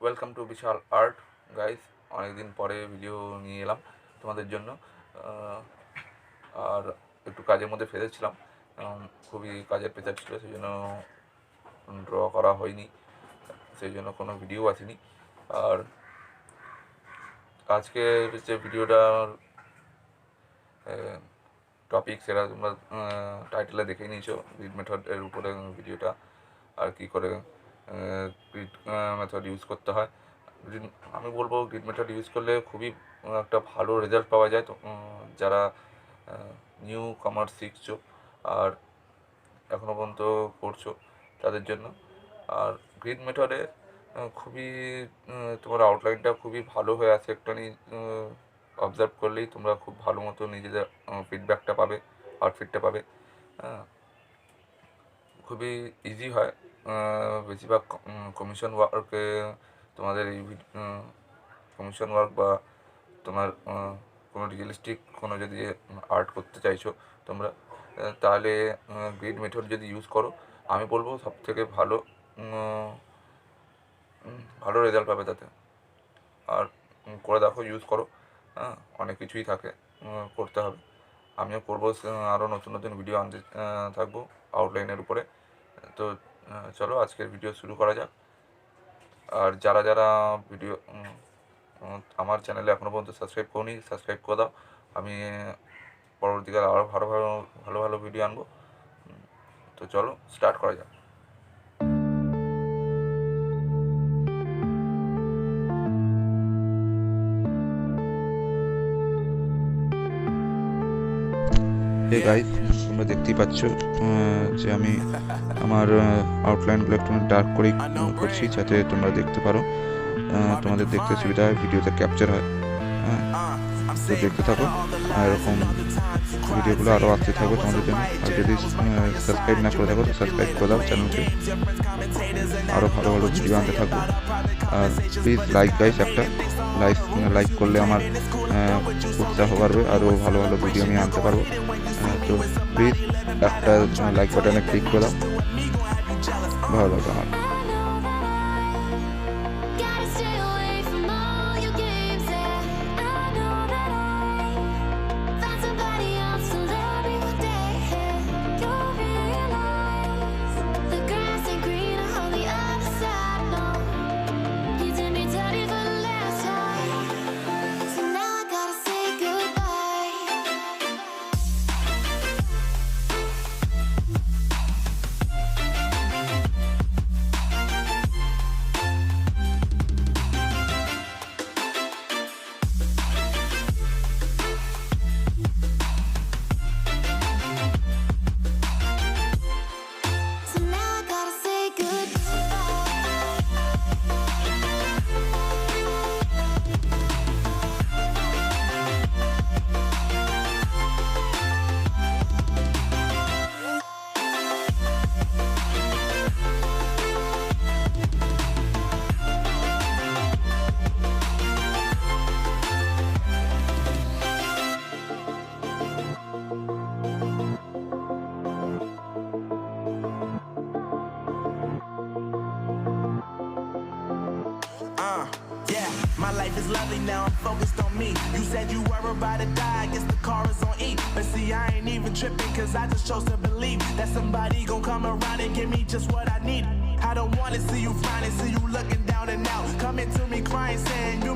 Welcome to Bishal art guys. অনেকদিন পরে video নিয়ে এলাম তোমাদের জন্য। আর একটু কাজের মধ্যে ফেলেছিলাম, খুবই কাজের প্রেসার ছিল, সেই জন্য ড্র করা হয়নি, সেই জন্য কোনো ভিডিও আসেনি। আর আজকের যে ভিডিওটার টপিক সেটা তোমরা টাইটেলে দেখে নিয়েছো, গ্রিড মেথডের উপরে ভিডিওটা, আর কি করে গ্রিড মেথড ইউজ করতে হয়। আমি বলবো গ্রিড মেথড ইউজ করলে খুবই একটা ভালো রেজাল্ট পাওয়া যায়। তো যারা নিউ কমার্স শিখছো আর এখনও পর্যন্ত করছো তাদের জন্য। আর গ্রিড মেথডে খুবই তোমার আউটলাইনটা খুবই ভালো হয়ে আছে, একটুখানি অবজার্ভ করলেই তোমরা খুব ভালো মতো নিজেদের ফিডব্যাকটা পাবে, আউটফিটটা পাবে। খুবই ইজি হয়। বেশিরভাগ কমিশন ওয়ার্কে তোমাদের এই কমিশন ওয়ার্ক বা তোমার কোনো রিয়েলিস্টিক কোনো যদি আর্ট করতে চাইছো তোমরা, তাহলে গ্রিড মেথড যদি ইউজ করো, আমি বলবো সব থেকে ভালো ভালো রেজাল্ট পাবে তাতে। আর করে দেখো, ইউজ করো। অনেক কিছুই থাকে, করতে হবে। আমিও করবো, আরও নতুন নতুন ভিডিও আনতে থাকবো আউটলাইনের উপরে। তো চলো আজকের ভিডিও শুরু করা যাক। আর যারা যারা ভিডিও আমার চ্যানেলে এখনও পর্যন্ত সাবস্ক্রাইব করনি, সাবস্ক্রাইব করে দাও। আমি পরবর্তীকালে আরও ভালো ভালো ভালো ভালো ভিডিও আনবো। তো চলো স্টার্ট করা যাক। হে গাইস, তোমরা দেখতেই পাচ্ছ যে আমি আমার আউটলাইনগুলো একটু ডার্ক করেই করছি, যাতে তোমরা দেখতে পারো, তোমাদের দেখতে সুবিধা হয়, ভিডিওতে ক্যাপচার হয়। তো দেখতে থাকো, আর এরকম ভিডিওগুলো আরও আসতে থাকবে তোমাদের জন্য। আর যদি সাবস্ক্রাইব না করে থাকো তো সাবস্ক্রাইব করে দাও চ্যানেলকে, আরও ভালো ভালো ভিডিও আনতে থাকবো। আর প্লিজ লাইক গাইস, একটা লাইক করলে আমার উৎসাহ বাড়বে, আরও ভালো ভালো ভিডিও আমি আনতে পারবো। তো প্লিজ একটা লাইক বাটনে ক্লিক করে দাও, ভালো লাগবে আমার। My life is lovely now, I'm focused on me. You said you were about to die, I guess the car is on E. But see, I ain't even tripping, cause I just chose to believe that somebody gon' come around and give me just what I need. I don't wanna see you flying, see you looking down and out, coming to me crying, saying you